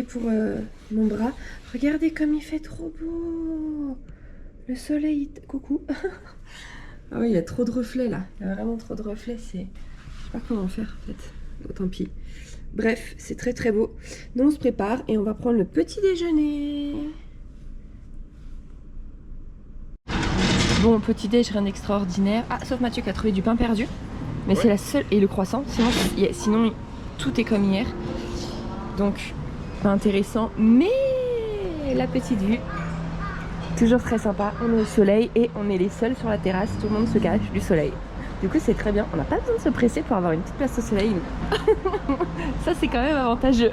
regardez pour mon bras. Regardez comme il fait trop beau. Le soleil... Coucou. Ah oui, il y a trop de reflets là. Il y a vraiment trop de reflets. Je sais pas comment faire en fait. Bon, tant pis. Bref, c'est très très beau. Nous on se prépare et on va prendre le petit déjeuner. Bon, petit déj, rien d'extraordinaire. Ah, sauf Mathieu qui a trouvé du pain perdu. Mais c'est la seule... Et le croissant. Sinon, tout est comme hier. Donc, pas intéressant. Mais la petite vue, toujours très sympa. On est au soleil et on est les seuls sur la terrasse. Tout le monde se cache du soleil. Du coup, c'est très bien. On n'a pas besoin de se presser pour avoir une petite place au soleil. Ça, c'est quand même avantageux.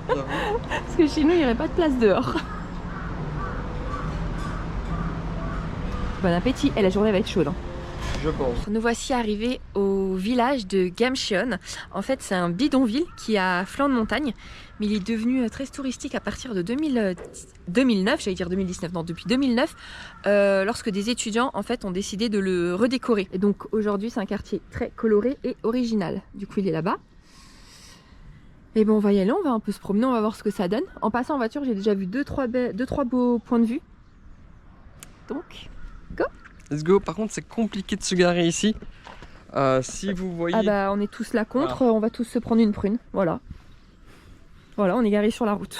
Parce que chez nous, il n'y aurait pas de place dehors. Bon appétit. Et la journée va être chaude. Hein. Je pense. Nous voici arrivés au village de Gamcheon. En fait, c'est un bidonville qui est à flanc de montagne, mais il est devenu très touristique à partir de 2009, j'allais dire 2019, non, depuis 2009, lorsque des étudiants en fait ont décidé de le redécorer. Et donc aujourd'hui, c'est un quartier très coloré et original. Du coup, il est là-bas. Et bon, on va y aller, on va un peu se promener, on va voir ce que ça donne. En passant en voiture, j'ai déjà vu deux, trois beaux points de vue. Donc, go! Let's go. Par contre, c'est compliqué de se garer ici. Si vous voyez... Ah bah, on est tous là contre, on va tous se prendre une prune. Voilà. Voilà, on est garé sur la route.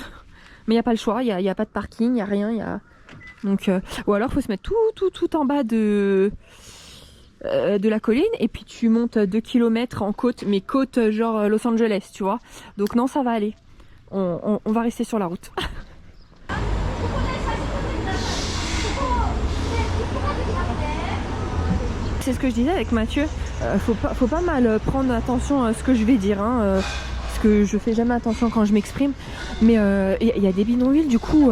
Mais il n'y a pas le choix, il n'y a pas de parking, il n'y a rien. Donc, ou alors, il faut se mettre tout en bas de la colline. Et puis, tu montes 2 km en côte, mais côte genre Los Angeles, tu vois. Donc, non, ça va aller. On va rester sur la route. C'est ce que je disais avec Mathieu, faut pas mal prendre attention à ce que je vais dire, hein, parce que je fais jamais attention quand je m'exprime, mais il y a des bidonvilles, du coup,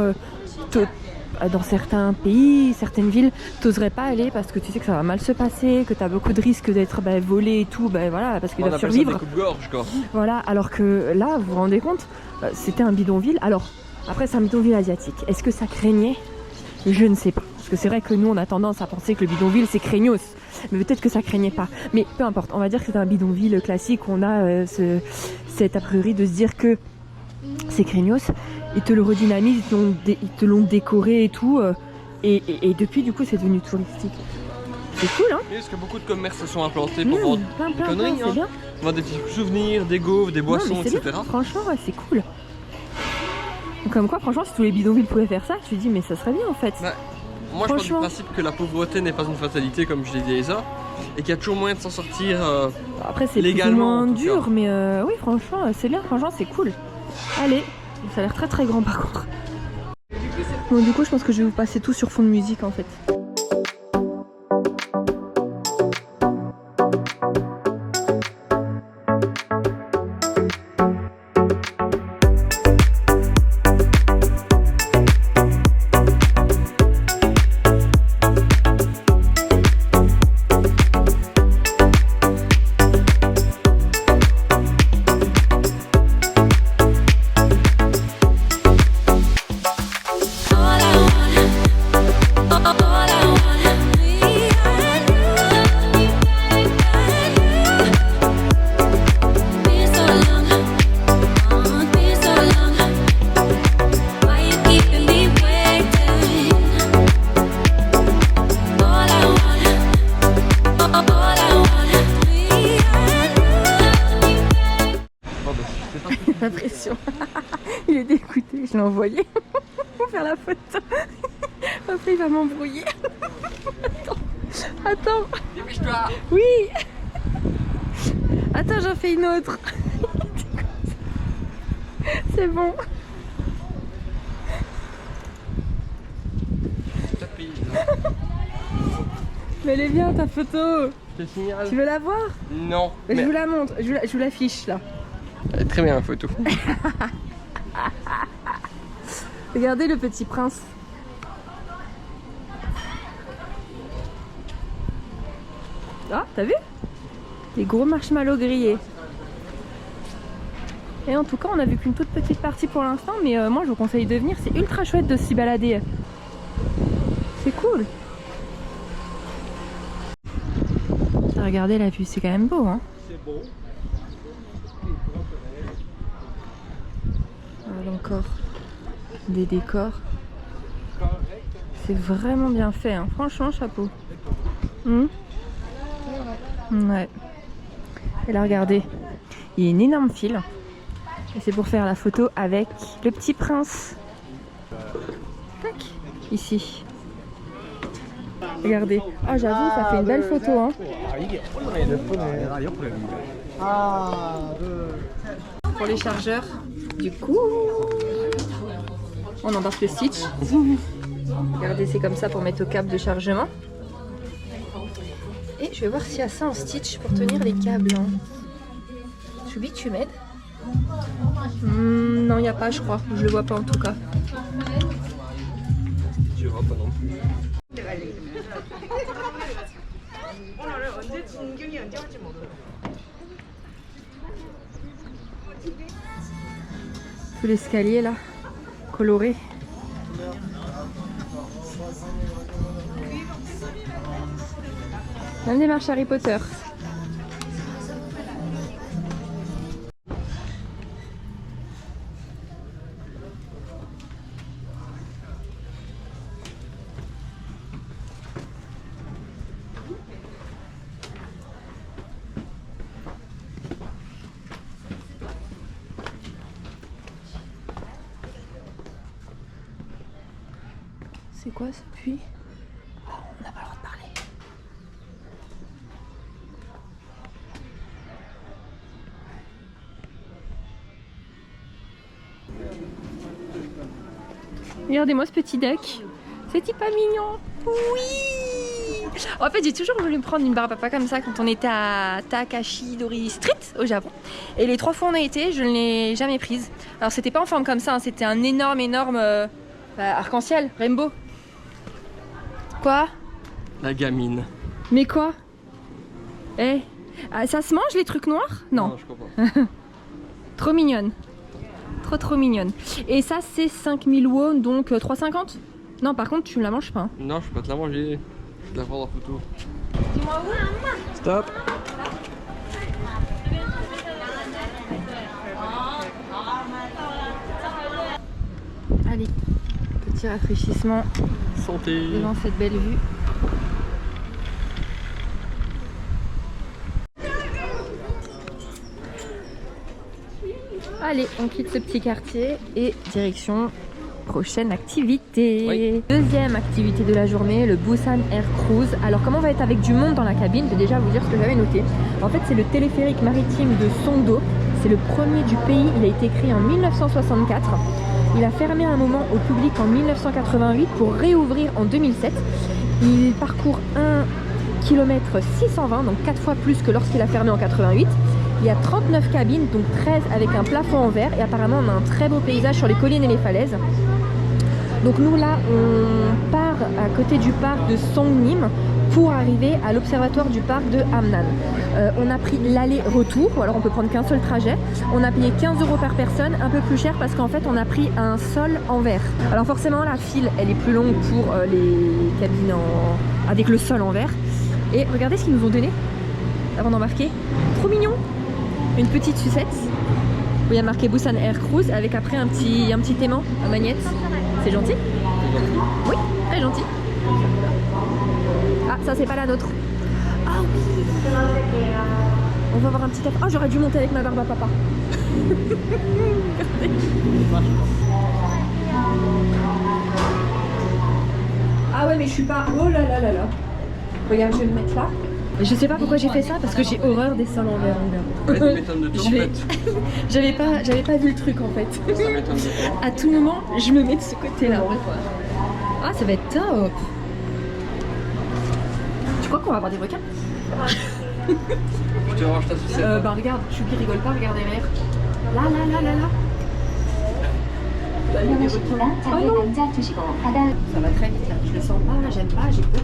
dans certains pays, certaines villes, t'oserais pas aller parce que tu sais que ça va mal se passer, que tu as beaucoup de risques d'être volé et tout, voilà, parce qu'ils doivent survivre. Ça des coupe-gorge, quoi. Voilà, alors que là, vous vous rendez compte, c'était un bidonville, alors, après c'est un bidonville asiatique, est-ce que ça craignait? Je ne sais pas. Parce que c'est vrai que nous, on a tendance à penser que le bidonville, c'est craignos. Mais peut-être que ça craignait pas. Mais peu importe, on va dire que c'est un bidonville classique. On a cette a priori de se dire que c'est craignos. Ils te le redynamisent, ils te l'ont décoré et tout. Et depuis, du coup, c'est devenu touristique. C'est cool, hein? Oui, parce que beaucoup de commerces se sont implantés pour vendre plein, conneries, c'est bien. On vend des petits souvenirs, des gaufres, des boissons, etc. Bien. Franchement, ouais, c'est cool. Comme quoi, franchement, si tous les bidonvilles pouvaient faire ça, tu te dis, mais ça serait bien en fait. Bah, moi, je pars du principe que la pauvreté n'est pas une fatalité, comme je l'ai dit à Isa, et qu'il y a toujours moyen de s'en sortir après, c'est légalement. Plus ou moins dur, mais oui, franchement, c'est bien, franchement, c'est cool. Allez, ça a l'air très très grand par contre. Bon, du coup, je pense que je vais vous passer tout sur fond de musique en fait. La pression. Il est dégoûté, je l'ai envoyé pour faire la photo. Après il va m'embrouiller. Attends. Dépêche-toi. Oui. Attends, j'en fais une autre. C'est bon. Mais elle est bien ta photo. Je te signale. Tu veux la voir? Non. Mais... Je vous la montre, je vous l'affiche là. Elle est très bien la photo. Regardez le petit prince. Ah, t'as vu? Des gros marshmallows grillés. Et en tout cas, on a vu qu'une toute petite partie pour l'instant, mais moi je vous conseille de venir, c'est ultra chouette de s'y balader. C'est cool. Regardez la vue, c'est quand même beau, hein. C'est beau. Voilà encore. des décors. C'est vraiment bien fait, hein. Franchement, chapeau. Ouais. Et là, regardez, il y a une énorme file. Et c'est pour faire la photo avec le petit prince. Tac, ici. Regardez. Ah, j'avoue, ça fait une belle photo, hein. Pour les chargeurs, du coup, on embarque le Stitch. Regardez, c'est comme ça pour mettre au câble de chargement. Et je vais voir s'il y a ça en Stitch pour tenir les câbles. Choubi, tu m'aides? Non, il n'y a pas, je crois. Je le vois pas en tout cas. Tu vois pas non plus. Tout l'escalier là, coloré. Même des marches Harry Potter. C'est quoi ce puits? Oh, on n'a pas le droit de parler. Regardez-moi ce petit deck. C'est pas mignon. Oui. En fait, j'ai toujours voulu me prendre une barbapapa comme ça quand on était à Takashidori Street au Japon. Et les 3 fois où on a été, je ne l'ai jamais prise. Alors c'était pas en forme comme ça, hein, c'était un énorme arc-en-ciel, rainbow. Quoi? La gamine. Mais quoi? Eh, ça se mange les trucs noirs? Non. Je crois pas. Trop mignonne. Trop mignonne. Et ça c'est 5000 won, donc 3,50? Non, par contre tu ne la manges pas. Hein. Non, je peux pas te la manger. Je vais te la prendre en photo. Dis-moi où? Stop. Allez, petit rafraîchissement Santé. devant cette belle vue. Allez, on quitte ce petit quartier et direction prochaine activité. Oui. Deuxième activité de la journée, le Busan Air Cruise. Alors comment on va être avec du monde dans la cabine? Je vais déjà vous dire ce que j'avais noté. En fait, c'est le téléphérique maritime de Songdo. C'est le premier du pays. Il a été créé en 1964. Il a fermé un moment au public en 1988 pour réouvrir en 2007. Il parcourt 1 km 620, donc 4 fois plus que lorsqu'il a fermé en 88. Il y a 39 cabines, donc 13 avec un plafond en verre. Et apparemment, on a un très beau paysage sur les collines et les falaises. Donc nous, là, on part à côté du parc de Songnim pour arriver à l'observatoire du parc de Hamnan. On a pris l'aller-retour, ou alors on peut prendre qu'un seul trajet. On a payé 15 € par personne, un peu plus cher parce qu'en fait, on a pris un sol en verre. Alors forcément, la file, elle est plus longue pour les cabines avec le sol en verre. Et regardez ce qu'ils nous ont donné avant d'embarquer. Trop mignon! Une petite sucette où il y a marqué Busan Air Cruise avec après un petit aimant à magnette. C'est gentil? Oui, très gentil. Ah, ça c'est pas la nôtre. Ah oui. On va avoir un petit cap. Ah, j'aurais dû monter avec ma barbe à papa. Ah ouais, mais je suis pas... Oh là là là là. Regarde, je vais me mettre là. Je sais pas pourquoi j'ai fait ça, parce que j'ai horreur des sols en verre. Ça m'étonne de toi en fait. J'avais pas vu le truc en fait. Ça m'étonne de toi. À tout moment, je me mets de ce côté-là. Ah, ça va être top. Tu crois qu'on va avoir des requins? Je te range ta sucette. Bah regarde, Chouki rigole pas, regarde derrière. Là. Bah, il y a des requins. Oh non. Ça va très vite là, je le sens pas, j'aime pas, j'ai peur.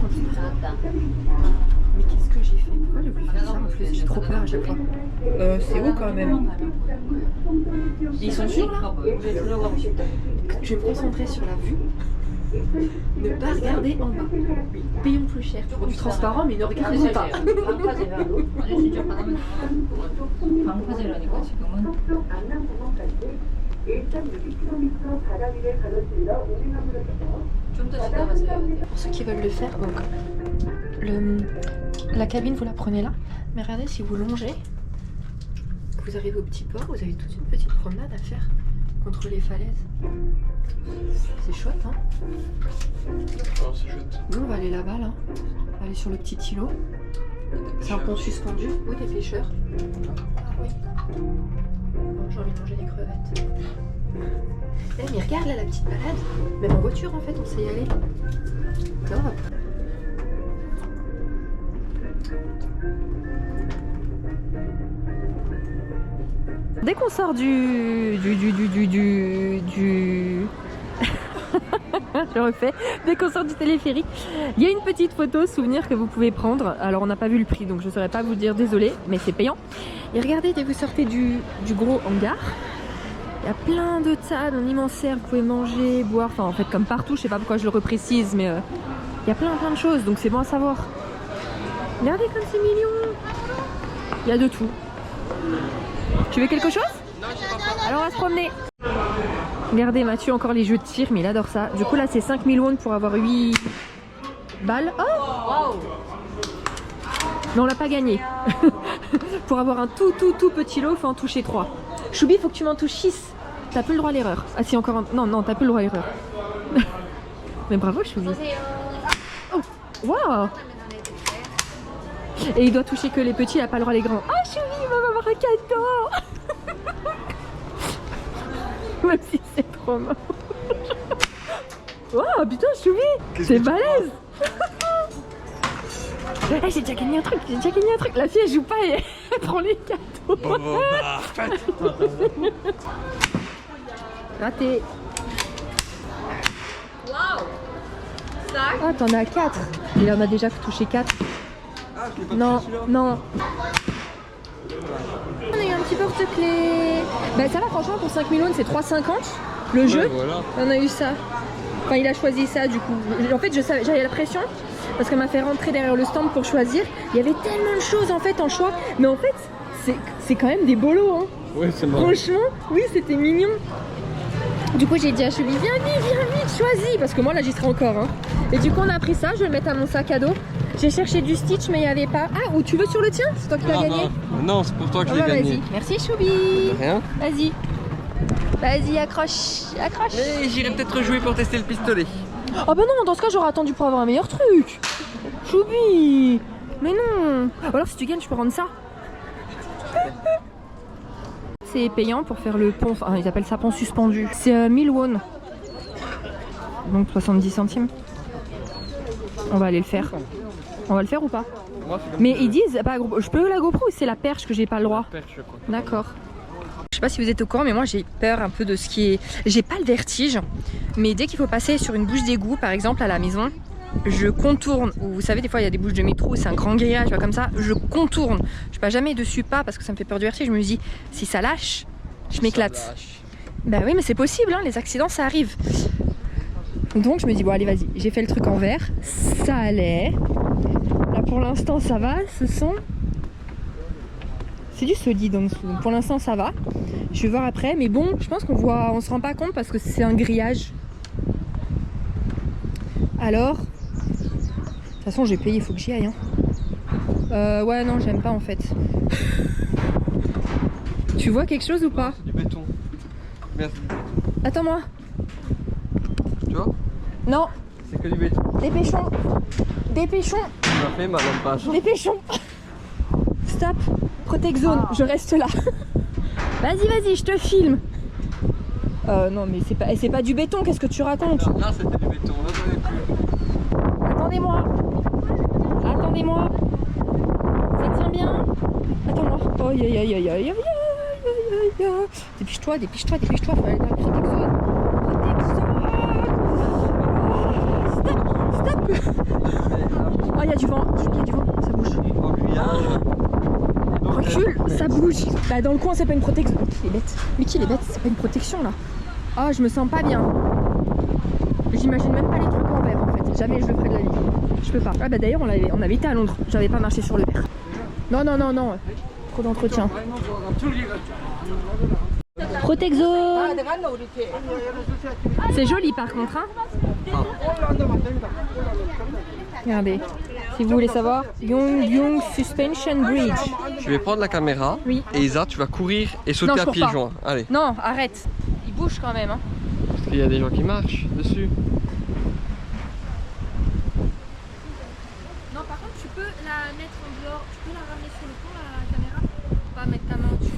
Mais qu'est-ce que j'ai fait? Pourquoi j'ai voulu faire ça en plus? J'ai trop peur à chaque fois. C'est haut quand même. Ils sont sûrs là? Je vais me concentrer sur la vue. Ne pas regarder en bas. Payons plus cher pour du transparent, mais ne regardons pas. Pour ceux qui veulent le faire, donc la cabine vous la prenez là, mais regardez, si vous longez, que vous arrivez au petit port, vous avez toute une petite promenade à faire contre les falaises. C'est chouette, hein? Oh, c'est chouette. Nous on va aller là-bas, là. On va aller sur le petit îlot. C'est un pont suspendu. Oui, des pêcheurs. Ah oui. Bon, j'ai envie de manger des crevettes. Eh, mais regarde là la petite balade. Même en voiture en fait, on sait y aller. Top. Dès qu'on sort du je refais. Dès qu'on sort du téléphérique, il y a une petite photo souvenir que vous pouvez prendre. Alors on n'a pas vu le prix, donc je ne saurais pas vous dire, désolé, mais c'est payant. Et regardez, dès que vous sortez du gros hangar, il y a plein de tables, un immense cercle, vous pouvez manger, boire, enfin en fait comme partout, je sais pas pourquoi je le reprécise, mais il y a plein de choses, donc c'est bon à savoir. Regardez comme c'est mignon. Il y a de tout. Tu veux quelque chose? Non, je sais pas. Alors on va se promener. Regardez Mathieu, encore les jeux de tir, mais il adore ça. Du coup là c'est 5000 won pour avoir 8 balles. Oh wow. Mais on l'a pas gagné. Pour avoir un tout petit lot, il faut en toucher 3. Choubi, faut que tu m'en touches 6. T'as plus le droit à l'erreur. Ah si, encore un... Non, t'as plus le droit à l'erreur. Mais bravo Choubi. Oh, waouh. Et il doit toucher que les petits, il a pas le droit à les grands. Ah Choubi, il va avoir un cadeau. Même si c'est trop marrant. Waouh, putain Choubi, c'est balèze. Hey, j'ai déjà gagné un truc, La fille elle joue pas, elle prend les cadeaux. Raté. Waouh. Ah, t'en as 4. Il en a déjà touché 4. Ah, je l'ai pas Non, touché, celui-là. non. On a eu un petit porte-clés. Bah ça va, franchement, pour 5 millions, c'est 3,50 le jeu. Ouais, voilà. On a eu ça. Enfin, il a choisi ça du coup. En fait, j'avais la pression parce qu'elle m'a fait rentrer derrière le stand pour choisir. Il y avait tellement de choses en fait en choix. Mais en fait, c'est quand même des bolos. Hein. Ouais, c'est marrant. Franchement, oui, c'était mignon. Du coup, j'ai dit à Choubi, viens vite, choisis. Parce que moi, là, j'y serai encore. Hein. Et du coup, on a pris ça. Je vais le mettre à mon sac à dos. J'ai cherché du Stitch, mais il n'y avait pas. Ah, ou tu veux sur le tien? C'est toi qui l'as gagné? Non, c'est pour toi que je l'ai bah, gagné. vas-y. Merci Choubi. Rien. Vas-y, accroche. Mais j'irai peut-être jouer pour tester le pistolet. Oh bah non, dans ce cas, j'aurais attendu pour avoir un meilleur truc. Choubi. Mais non. Ou alors, si tu gagnes, je peux rendre ça. C'est payant pour faire le pont. Enfin, ils appellent ça pont suspendu. C'est 1000 won. Donc 70 centimes. On va aller le faire. On va le faire ou pas? Mais ils disent, bah, je peux la GoPro ou c'est la perche que j'ai pas le droit? D'accord. Je sais pas si vous êtes au courant, mais moi j'ai peur un peu de ce qui est... J'ai pas le vertige, mais dès qu'il faut passer sur une bouche d'égout, par exemple à la maison, je contourne. Ou vous savez, des fois il y a des bouches de métro, c'est un grand grillage, comme ça, je contourne. Je passe jamais dessus, pas parce que ça me fait peur du vertige. Je me dis, si ça lâche, je m'éclate. Bah oui, mais c'est possible, hein, les accidents ça arrive. Donc je me dis, bon allez vas-y, j'ai fait le truc en vert, ça allait. Là pour l'instant ça va, c'est du solide en dessous. Pour l'instant ça va. Je vais voir après, mais bon, je pense on se rend pas compte parce que c'est un grillage. Alors, de toute façon j'ai payé, il faut que j'y aille. Hein. Ouais non, j'aime pas en fait. Tu vois quelque chose ou pas? C'est du béton. Merde, c'est du béton. Attends-moi. Tu vois? Non. C'est que du béton. Dépêchons. Tu m'as fait mal en page. Dépêchons. Stop. Protect zone. Je reste là. Vas-y, je te filme. Non mais c'est pas du béton. Qu'est-ce que tu racontes? Là c'était du béton. Là j'en ai plus. Attendez-moi. Ça tient bien? Attends-moi. Oh aïe. Dépêche-toi. Faut aller dans la protect zone. Stop. Oh, il y a du vent, ça bouge. Recule, ça bouge. Bah, dans le coin, c'est pas une protection. Mais qui est bête, c'est pas une protection là. Oh, je me sens pas bien. J'imagine même pas les trucs en verre en fait. Jamais je le ferai de la vie. Je peux pas. Ah, bah d'ailleurs, on avait été à Londres. J'avais pas marché sur le verre. Non. Trop d'entretien. Protexo. C'est joli par contre, hein. Regardez, si vous voulez savoir, Yongbyon Suspension Bridge. Je vais prendre la caméra. Oui. Et Isa, tu vas courir et sauter à pieds joints. Allez. Non, arrête. Il bouge quand même, hein. Parce qu'il y a des gens qui marchent dessus. Non, par contre, tu peux la mettre en dehors. Tu peux la ramener sur le pont, la caméra. Pas mettre ta main dessus.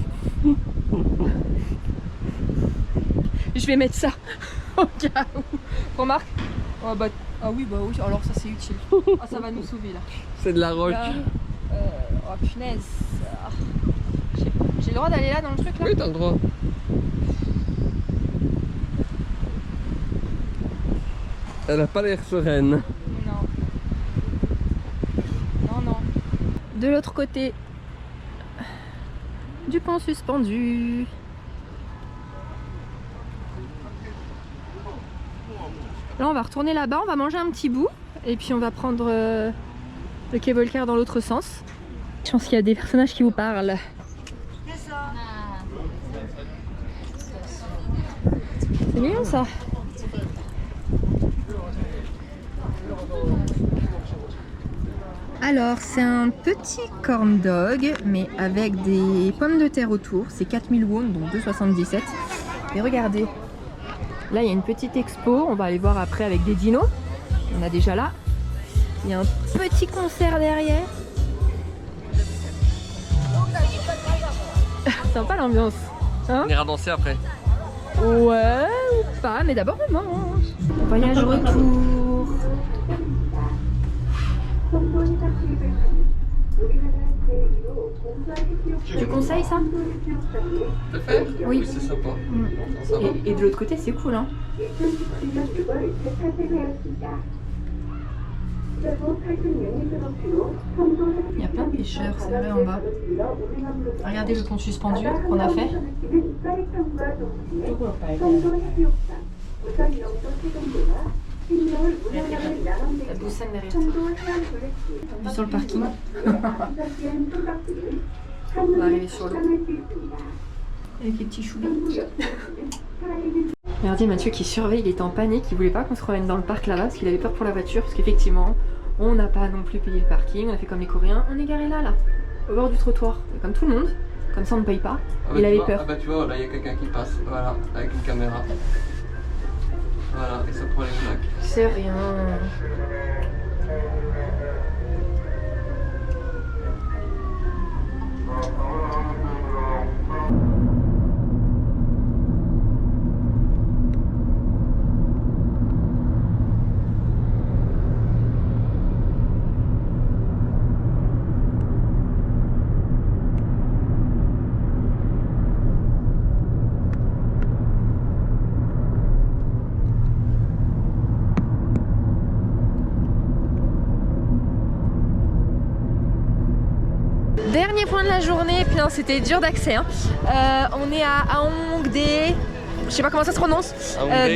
Je vais mettre ça au cas où. Remarque. Oh, bah, ah oui, bah oui, alors ça c'est utile. Ah, ça va nous sauver là. C'est de la roche. Là, oh punaise. Ah, j'ai le droit d'aller là dans le truc là? Oui, t'as le droit. Elle a pas l'air sereine. Non. Non, non. De l'autre côté du pont suspendu. Là on va retourner là-bas, on va manger un petit bout et puis on va prendre le cable car dans l'autre sens. Je pense qu'il y a des personnages qui vous parlent. C'est mignon ça. Alors c'est un petit corn dog mais avec des pommes de terre autour. C'est 4000 won donc 2,77. Et regardez. Là, il y a une petite expo, on va aller voir après avec des dinos. On a déjà là. Il y a un petit concert derrière. Sympa l'ambiance. Hein? On ira danser après. Ouais, ou pas, mais d'abord on mange. Voyage retour. Tu conseilles ça? Le faire? Oui. C'est sympa. Et de l'autre côté, c'est cool, hein. Il y a plein de pêcheurs, c'est vrai, en bas. Regardez le pont suspendu qu'on a fait. La boussane derrière. Vue sur le parking. On va arriver sur l'eau. Avec les petits choubis. Regardez Mathieu qui surveille, il était en panique, il voulait pas qu'on se promène dans le parc là-bas parce qu'il avait peur pour la voiture, parce qu'effectivement on n'a pas non plus payé le parking, on a fait comme les Coréens, on est garé là, au bord du trottoir, comme tout le monde, comme ça on ne paye pas, il avait peur. Ah bah tu vois, là il y a quelqu'un qui passe, voilà, avec une caméra. Voilà, et ça prend les plaques. C'est rien. Dernier point de la journée, puis non, c'était dur d'accès. Hein. On est à Haeongdae, je sais pas comment ça se prononce.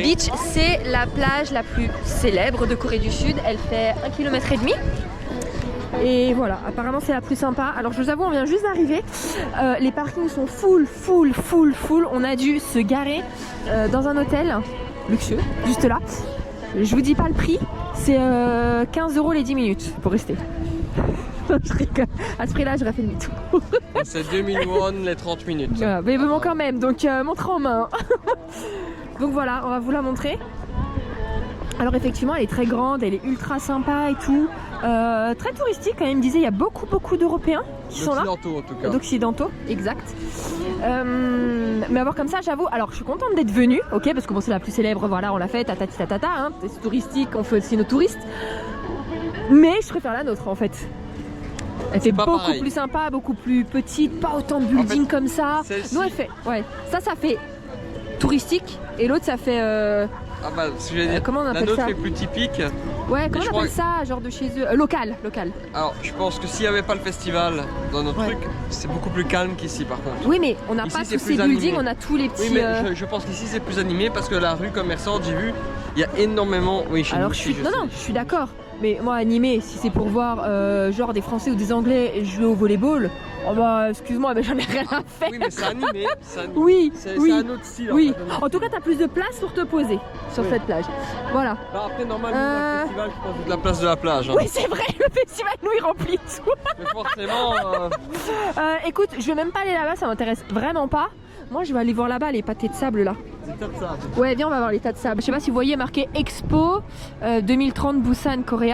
Beach, c'est la plage la plus célèbre de Corée du Sud. Elle fait 1,5 km. Et voilà, apparemment c'est la plus sympa. Alors je vous avoue, on vient juste d'arriver. Les parkings sont full. On a dû se garer dans un hôtel luxueux, juste là. Je vous dis pas le prix, c'est 15 € les 10 minutes pour rester. Je rigole. À ce prix-là, j'aurais fait demi-tour. C'est 2000 won les 30 minutes. Voilà, mais bon quand même, donc montre en main. Donc voilà, on va vous la montrer. Alors effectivement, elle est très grande, elle est ultra sympa et tout. Très touristique quand même, il me disait, il y a beaucoup d'Européens qui sont là. D'occidentaux en tout cas. D'occidentaux, exact. Mais avoir comme ça, j'avoue, alors je suis contente d'être venue, ok, parce que bon, c'est la plus célèbre, voilà, on l'a fait, tatata, hein, c'est touristique, on fait aussi nos touristes. Mais je préfère la nôtre en fait. Elle fait beaucoup plus sympa, beaucoup plus petite, pas autant de buildings en fait, comme ça. Nous elle fait, ouais, ça fait touristique et l'autre ça fait ah bah, ce que je veux dire, comment on appelle la nôtre ça est plus typique. Ouais, comment on appelle ça, genre de chez eux, local. Alors je pense que s'il n'y avait pas le festival dans notre truc, c'est beaucoup plus calme qu'ici par contre. Oui mais on n'a pas tous ces buildings, on a tous les petits... Oui mais je pense qu'ici c'est plus animé parce que la rue commerçante, j'ai vu, il y a énormément... Oui, chez alors nous, je suis d'accord. Mais moi animé, si c'est pour voir genre des Français ou des Anglais jouer au volleyball, Oh bah excuse-moi, mais j'en ai rien à faire. Oui, mais c'est animé. Oui, c'est oui. un autre style. Oui, en en tout cas, t'as plus de place pour te poser sur cette plage. Voilà. fait. Après, normalement, le festival, je pense, de la place de la plage. Hein. Oui, c'est vrai, le festival, nous, il remplit tout. Mais forcément. Écoute, je vais même pas aller là-bas, ça m'intéresse vraiment pas. Moi, je vais aller voir là-bas les pâtés de sable là. C'est comme ça. Ouais, viens, on va voir les tas de sable. Je sais pas si vous voyez marqué Expo 2030 Busan, Corée.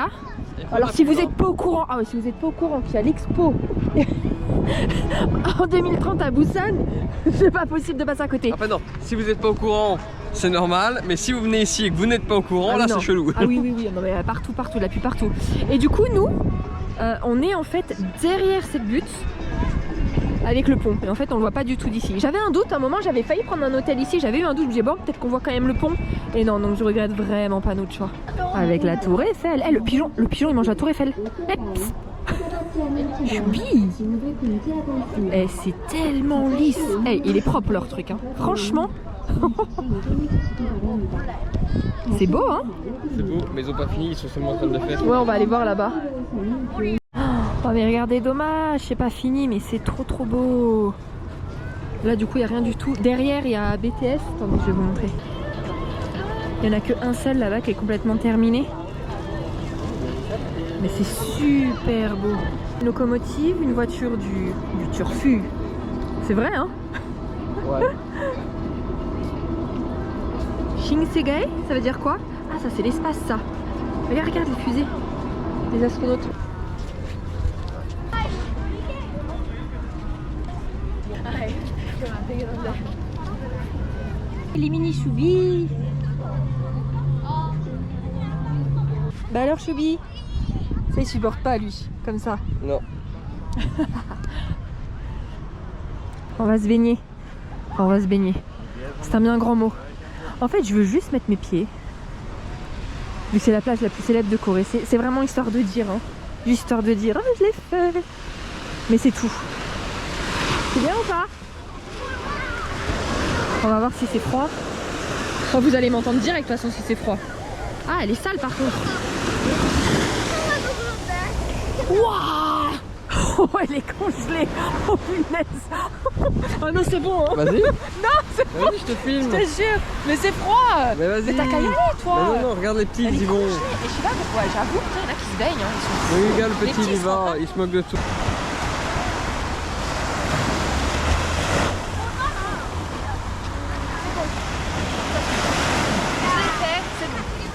Alors, si vous êtes pas au courant, ah ouais, si vous êtes pas au courant qu'il y a l'Expo en 2030 à Busan, c'est pas possible de passer à côté. Enfin non, si vous n'êtes pas au courant, c'est normal, mais si vous venez ici et que vous n'êtes pas au courant, là c'est chelou. Ah oui, oui, oui, non, mais partout, partout, depuis partout. Et du coup, nous, on est en fait derrière cette butte avec le pont. Et en fait, on le voit pas du tout d'ici. J'avais un doute, à un moment, j'avais failli prendre un hôtel ici, j'avais eu un doute, je me disais bon, peut-être qu'on voit quand même le pont. Et non, donc je regrette vraiment pas notre choix. Avec la tour Eiffel. Eh, le pigeon, il mange la tour Eiffel. Eh, Choubi. Eh, c'est tellement lisse. Eh, il est propre leur truc, hein. Franchement. C'est beau, hein. C'est beau, mais ils ont pas fini, ils sont seulement en train de le faire. Ouais, on va aller voir là-bas. Oh mais regardez, dommage, c'est pas fini, mais c'est trop trop beau. Là du coup il n'y a rien du tout. Derrière il y a BTS, attendez je vais vous montrer. Il n'y en a qu'un seul là-bas qui est complètement terminé. Mais c'est super beau. Une locomotive, une voiture du turfu. C'est vrai hein. Ouais. Shinsegae, ça veut dire quoi? Ah ça c'est l'espace ça. Regarde les fusées, les astronautes. Les mini Choubi. Bah alors Choubi, ça il supporte pas lui, comme ça. Non. On va se baigner. On va se baigner. C'est un bien grand mot. En fait je veux juste mettre mes pieds. Vu que c'est la plage la plus célèbre de Corée. C'est vraiment histoire de dire. Hein. Juste histoire de dire, oh, je l'ai fait. Mais c'est tout. C'est bien ou pas? On va voir si c'est froid. Oh, vous allez m'entendre direct de toute façon si c'est froid. Ah, elle est sale par contre. Waouh. Oh, elle est congelée. Oh punaise. Oh non, c'est bon. Hein. Vas-y. Non, c'est bon. Vas-y, je te filme. Je te jure. Mais c'est froid. Mais vas-y. Mais t'as qu'à y aller, toi. Mais non, regarde les petits, ils vont. Et je sais pas pourquoi, j'avoue, il y en a qui se baignent. Hein. Oui, regarde le petit, il va, il se moque de tout.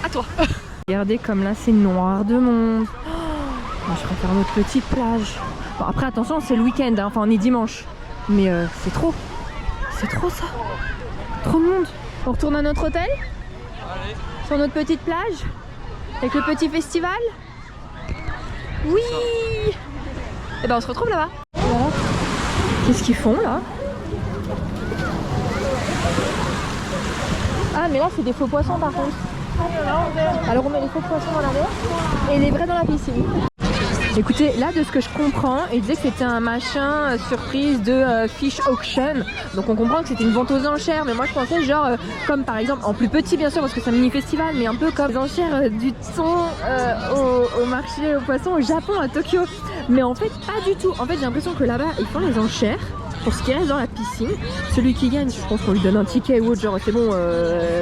À toi. Regardez comme là c'est noir de monde. Oh, moi je préfère notre petite plage. Bon après attention c'est le week-end, hein. Enfin on est dimanche. Mais c'est trop. C'est trop ça. Trop de monde. On retourne à notre hôtel. Allez. Sur notre petite plage. Avec le petit festival. Oui. Et ben on se retrouve là-bas. Voilà. Qu'est-ce qu'ils font là? Ah mais là c'est des faux poissons par contre. Alors on met les faux poissons dans la mer et les vrais dans la piscine. Écoutez, là de ce que je comprends, il disait que c'était un machin surprise de fish auction. Donc on comprend que c'était une vente aux enchères, mais moi je pensais genre comme par exemple, en plus petit bien sûr parce que c'est un mini festival, mais un peu comme les enchères du thon au marché aux poissons au Japon à Tokyo. Mais en fait pas du tout. En fait j'ai l'impression que là-bas ils font les enchères pour ce qui reste dans la piscine. Celui qui gagne, je pense qu'on lui donne un ticket ou autre, genre c'est bon,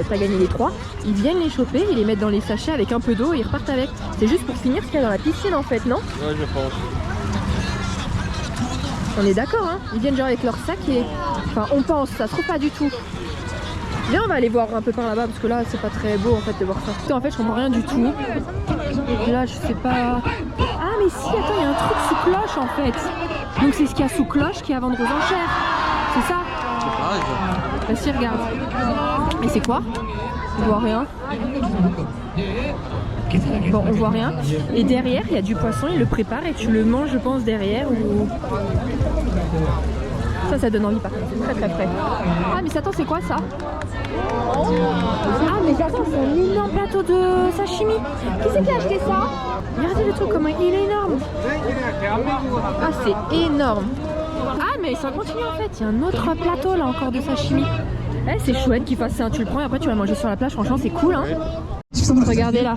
t'as gagné les 3. Ils viennent les choper, ils les mettent dans les sachets avec un peu d'eau et ils repartent avec. C'est juste pour finir ce qu'il y a dans la piscine en fait, non? Ouais, je pense. On est d'accord, hein? Ils viennent genre avec leur sac et... Enfin, on pense, ça se trouve pas du tout. Viens, on va aller voir un peu par là-bas parce que là, c'est pas très beau en fait de voir ça. En fait, je comprends rien du tout. Là, je sais pas... Ah, mais si, attends, il y a un truc sous cloche en fait. Donc c'est ce qu'il y a sous cloche qui est à vendre aux enchères. C'est ça? C'est pareil, ça. Bah si, regarde. Et c'est quoi? On voit rien. Bon, on voit rien. Et derrière, il y a du poisson, ils le préparent et tu le manges, je pense, derrière. Ou... Ça donne envie par contre, c'est très très frais. Ah, mais attends, c'est quoi ça? Ah, mais attends, c'est un énorme plateau de sashimi. Qui c'est qui a acheté ça? Regardez le truc, comment il est énorme. Ah, c'est énorme. Ah, mais ça continue en fait. Il y a un autre plateau là encore de sashimi. Eh, c'est chouette qu'il fasse ça. Tu le prends et après tu vas manger sur la plage. Franchement, c'est cool. Hein. Regardez là.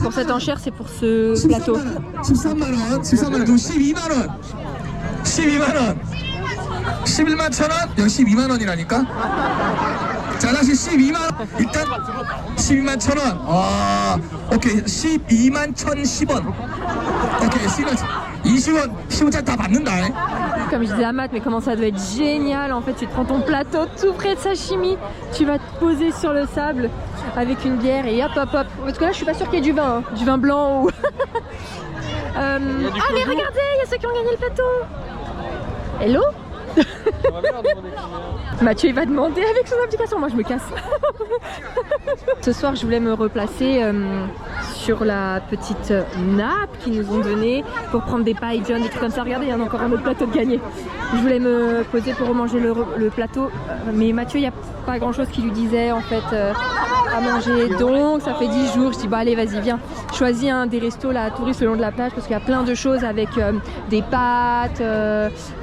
Pour cette enchère, c'est pour ce plateau. 12만원 11만 1,000원 여기 12만원이라니까 자 다시 12만원 일단 12만 1,000원 오케이 12만 1,010원 오케이 20원 15원 다 받는다 Comme je disais à Matt, mais comment ça doit être génial. En fait, tu te prends ton plateau tout près de sashimi, tu vas te poser sur le sable avec une bière et hop hop hop. Parce que là, je suis pas sûre qu'il y ait du vin, hein. Du vin blanc ou. Ah, mais regardez, il y a ceux qui ont gagné le plateau. Hello. Mathieu il va demander avec son application, moi je me casse. Ce soir je voulais me replacer sur la petite nappe qu'ils nous ont donnée pour prendre des pailles John, des trucs comme ça. Regardez, il y en a encore un autre plateau de gagné. Je voulais me poser pour manger le plateau, mais Mathieu il n'y a pas grand chose qui lui disait en fait à manger, donc ça fait 10 jours. Je dis bah allez vas-y viens, choisis un des restos là touristes le long de la plage parce qu'il y a plein de choses avec des pâtes,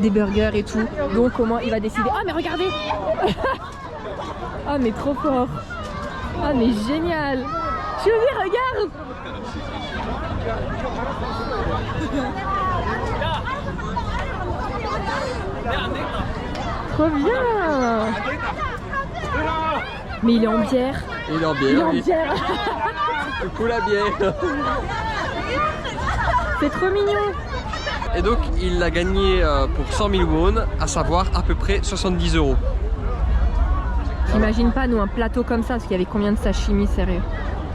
des burgers et tout. Donc comment il va décider? Ah mais regardez. Ah mais trop fort. Ah mais génial. Julie regarde. Trop bien. Mais il est en bière. Il est en bière. Il est en bière. Coucou la bière. C'est trop mignon. Et donc il l'a gagné pour 100 000 won, à savoir à peu près 70 €. J'imagine pas nous un plateau comme ça, parce qu'il y avait combien de sashimi sérieux?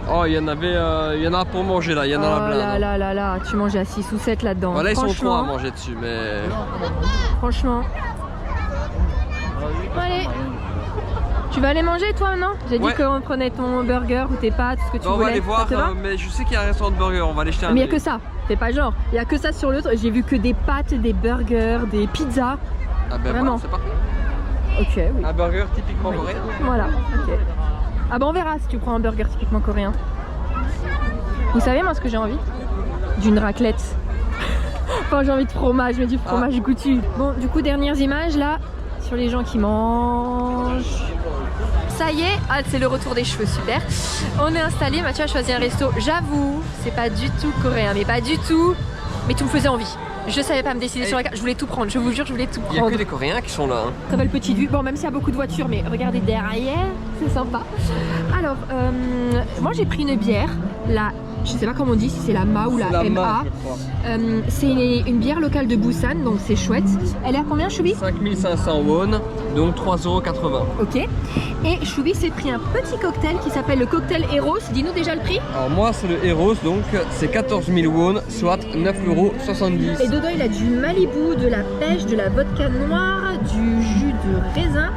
Oh il y en avait, il y en a pour manger là, il y en a la blinde. Oh là là là, tu mangeais à 6 ou 7 là-dedans. Voilà, ils sont 3 à manger dessus, mais... Franchement. Allez. Tu vas aller manger toi non? J'ai dit qu'on prenait ton burger ou tes pâtes, ce que tu voulais. On va aller voir, mais je sais qu'il y a un restaurant de burger, on va aller jeter un. Mais il n'y a que ça, c'est pas genre, il n'y a que ça sur le. J'ai vu que des pâtes, des burgers, des pizzas. Ah ben vraiment. Voilà, c'est parfait. Ok, oui. Un burger typiquement coréen. Voilà, ok. Ah bah on verra si tu prends un burger typiquement coréen. Vous savez moi ce que j'ai envie? D'une raclette. Enfin j'ai envie de fromage, mais du fromage goûtu. Bon du coup dernières images là, sur les gens qui mangent. Ça y est, c'est le retour des cheveux, super. On est installé, Mathieu a choisi un resto. J'avoue, c'est pas du tout coréen, mais pas du tout. Mais tout me faisait envie. Je savais pas me décider sur la carte, je voulais tout prendre, je vous jure, je voulais tout prendre. Il y a que des Coréens qui sont là. Hein. Très belle petite vue, bon même s'il y a beaucoup de voitures, mais regardez derrière, c'est sympa. Alors, moi j'ai pris une bière, la, je sais pas comment on dit, si c'est la MA ou la MA. C'est une bière locale de Busan, donc c'est chouette. Elle est à combien Choubi? 5500 won, donc 3,80 €. Ok. Et Choubi s'est pris un petit cocktail qui s'appelle le cocktail Eros. Dis-nous déjà le prix. Alors moi c'est le Eros, donc c'est 14 000 won, soit 9,70 €. Et dedans il a du Malibu, de la pêche, de la vodka noire, du jus de raisin,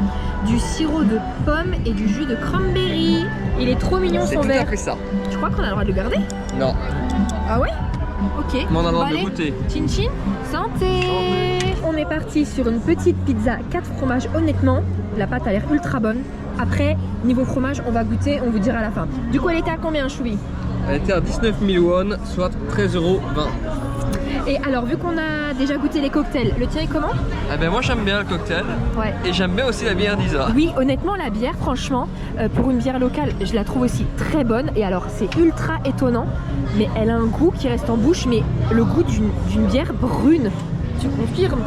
du sirop de pomme et du jus de cranberry. Il est trop mignon son verre. C'est tout à fait ça. Tu crois qu'on a le droit de le garder? Non. Ah ouais? Ok. Mais on a le droit de goûter. Chin chin, santé. On est parti sur une petite pizza 4 fromages. Honnêtement, la pâte a l'air ultra bonne. Après, niveau fromage, on va goûter, on vous dira à la fin. Du coup, elle était à combien, Choubi? Elle était à 19 000 won, soit 13,20 €. Et alors, vu qu'on a déjà goûté les cocktails, le tien est comment? Eh ben moi j'aime bien le cocktail. Ouais. Et j'aime bien aussi la bière d'Isa. Oui, honnêtement, la bière, franchement, pour une bière locale, je la trouve aussi très bonne. Et alors, c'est ultra étonnant, mais elle a un goût qui reste en bouche, mais le goût d'une bière brune. Tu confirmes?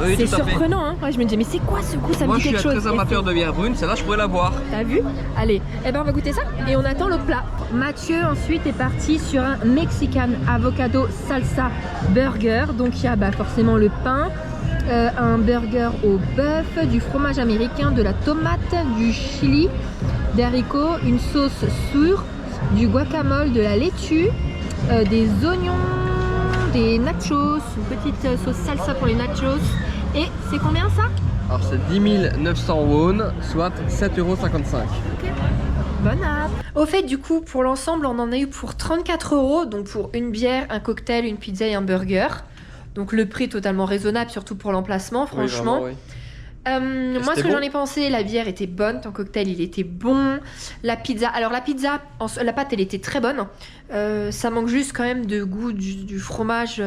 Oui, c'est surprenant, hein. Ouais, je me disais, mais c'est quoi ce goût? Ça me dit quelque chose. Moi, je suis très amateur de bière brune, celle-là, je pourrais la boire. T'as vu? Allez, eh ben on va goûter ça et on attend l'autre plat. Mathieu ensuite est parti sur un Mexican Avocado Salsa Burger. Donc il y a forcément le pain, un burger au bœuf, du fromage américain, de la tomate, du chili, des haricots, une sauce sour, du guacamole, de la laitue, des oignons, des nachos, une petite sauce salsa pour les nachos. Et c'est combien ça? Alors c'est 10 900 won, soit 7,55 €. Ok, bonne app. Au fait, du coup, pour l'ensemble, on en a eu pour 34 €, donc pour une bière, un cocktail, une pizza et un burger. Donc le prix totalement raisonnable, surtout pour l'emplacement, franchement. Oui, vraiment, oui. Moi, ce que j'en ai pensé, la bière était bonne, ton cocktail il était bon, la pizza, alors la pizza, la pâte elle était très bonne, ça manque juste quand même de goût du fromage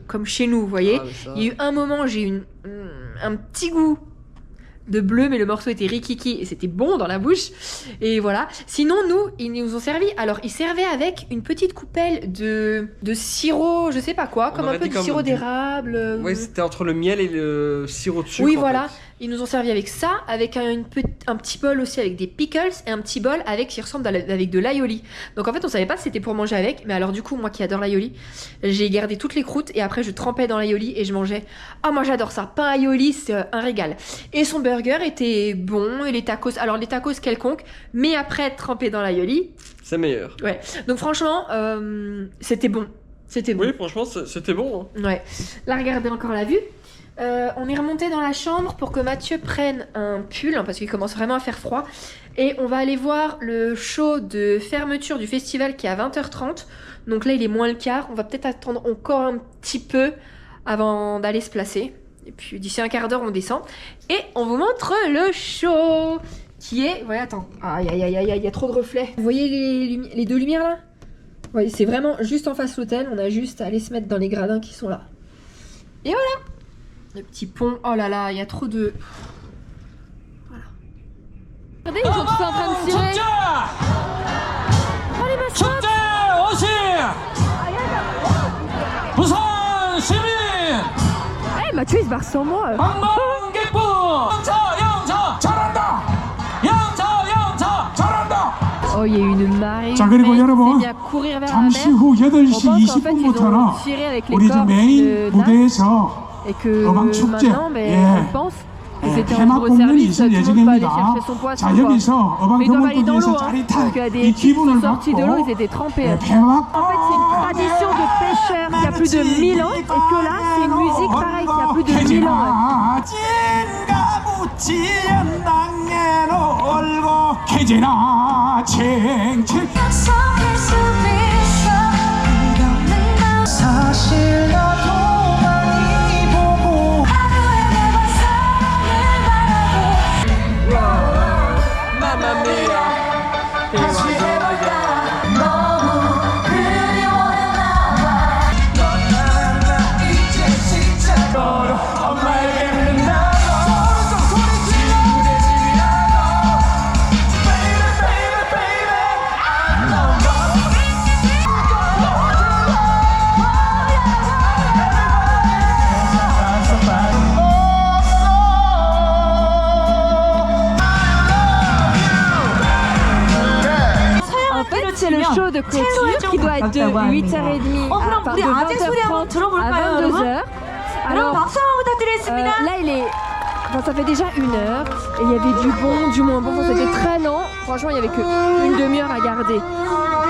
comme chez nous, vous voyez. Il y a eu un moment, j'ai eu un petit goût de bleu, mais le morceau était rikiki et c'était bon dans la bouche. Et voilà. Sinon, nous, ils nous ont servi. Alors, ils servaient avec une petite coupelle de sirop, je sais pas quoi, comme un peu de sirop d'érable. Oui, c'était entre le miel et le sirop de sucre. Oui, voilà. Ils nous ont servi avec ça, avec un petit bol aussi avec des pickles et un petit bol qui ressemble avec de l'aioli. Donc en fait, on savait pas si c'était pour manger avec, mais alors du coup, moi qui adore l'aioli, j'ai gardé toutes les croûtes et après je trempais dans l'aioli et je mangeais. Ah, moi j'adore ça. Pain aioli, c'est un régal. Et son burger était bon et les tacos, alors les tacos quelconques, mais après trempé dans l'aioli, c'est meilleur. Ouais. Donc franchement, c'était bon. C'était bon. Oui, franchement, c'était bon. Hein. Ouais. Là, regardez encore la vue. On est remonté dans la chambre pour que Mathieu prenne un pull parce qu'il commence vraiment à faire froid et on va aller voir le show de fermeture du festival qui est à 20h30. Donc là il est moins le quart, on va peut-être attendre encore un petit peu avant d'aller se placer et puis d'ici un quart d'heure on descend et on vous montre le show qui est... Ouais, attends, aïe aïe aïe aïe, il y a trop de reflets. Vous voyez les deux lumières là? Ouais, c'est vraiment juste en face l'hôtel, on a juste à aller se mettre dans les gradins qui sont là. Et voilà. Le petit pont, oh là là, il y a trop de... Voilà. Regardez, ils sont tous en train de tirer. Oh les mascottes. Eh, Mathieu il se barre sans moi. Oh, il y a eu une marée. 자, 그리고 여러분, courir vers 잠시 la mer. 후 8시 On pense qu'en fait, ils ont 20분부터는 tiré avec les 우리 저 cordes 메인 de 무대에서 et que 어방 축제, maintenant, mais 예, on pense que c'était 폐막 en gros 공연이 service, 있을 tout le monde va aller 예정입니다. chercher son poisson. 자, 여기서 어방 Mais ils doivent aller dans l'eau, 경원도에서 hein, parce 짜릿한 qu'il y a 이 des types qui 기분을 sont sortis de l'eau, 받고 ils étaient trempés. 폐막 En fait, c'est une tradition de pêcheurs qui a plus de 1000 ans, et que là, c'est une musique pareille qui a plus de 1000 ans. 캐제나 챙챙 사실 나도 많이 보고 하루에 매번 사랑을 바라고 Mamma mia. 다시 해볼까 너무 그리워했나봐 넌 나랑 이제 시작으로 엄마에게 믿나봐 소리 좀 소리 질러 무대집이라도 Baby baby baby I know En fait, c'est le show de clôture qui doit être de 8h30 à 20h30 à 22h. Alors, là, il est... Enfin, ça fait déjà 1 heure et il y avait du bon, du moins bon. Enfin, c'était très lent. Franchement, il n'y avait qu'une demi-heure à garder.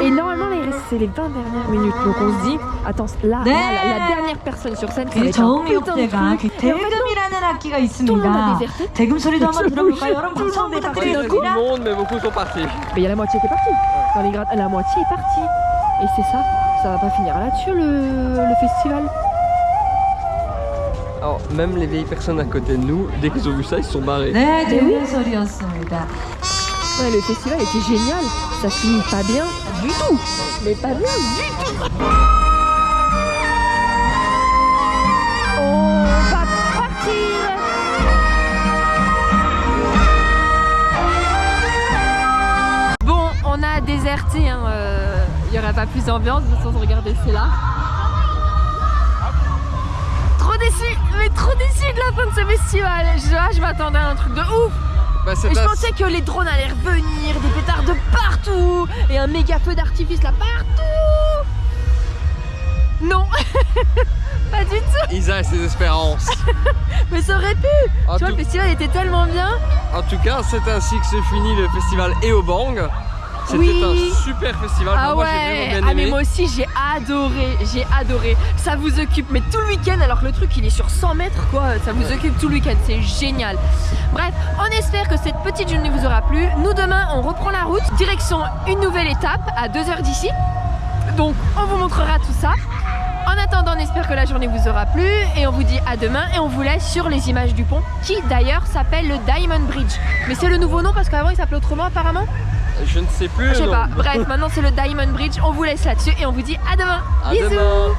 Et normalement, là, il reste c'est les 20 dernières minutes. Donc on se dit, attends, là, la dernière personne sur scène, ça va être un putain de truc. Et en fait, non, tout le monde a déserté. 대금 소리도 한번 들어볼까요? 여러분 Tout le 박수 monde 한번 est parti. Tout le 부탁드리겠습니다. monde, mais beaucoup sont partis. Mais il y a la moitié qui est partie. Dans les grades, la moitié est partie. Et c'est ça. Ça va pas finir là-dessus le festival. Alors, même les vieilles personnes à côté de nous, dès qu'ils ont vu ça, ils se sont barrés. 네, 대금 소리였습니다. Ouais, le festival était génial. Ça finit pas bien du tout. Mais pas bien du tout. On va partir. Bon, on a déserté. Hein, y aura pas plus d'ambiance. De toute façon, regardez, c'est là. Trop déçu, mais trop déçu de la fin de ce festival. Je m'attendais à un truc de ouf. Bah, Et je pensais que les drones allaient revenir, des pétards de partout et un méga feu d'artifice là partout. Non, pas du tout. Isa et ses espérances. Mais ça aurait pu. En Tu vois, tout- le festival était tellement bien. En tout cas, c'est ainsi que se finit le festival Eobang. C'était Oui. un super festival. Ah moi, j'ai ouais, vraiment bien ah mais aimé. moi aussi j'ai adoré, ça vous occupe mais tout le week-end alors que le truc il est sur 100 mètres quoi, ça vous occupe tout le week-end, c'est génial. Bref, on espère que cette petite journée vous aura plu, nous demain on reprend la route, direction une nouvelle étape à 2 heures d'ici, donc on vous montrera tout ça. En attendant, on espère que la journée vous aura plu et on vous dit à demain et on vous laisse sur les images du pont qui d'ailleurs s'appelle le Diamond Bridge. Mais c'est le nouveau nom parce qu'avant il s'appelait autrement apparemment. Je ne sais plus. Je sais non. pas. Bref, maintenant c'est le Diamond Bridge. On vous laisse là-dessus et on vous dit à demain. À Bisous. demain.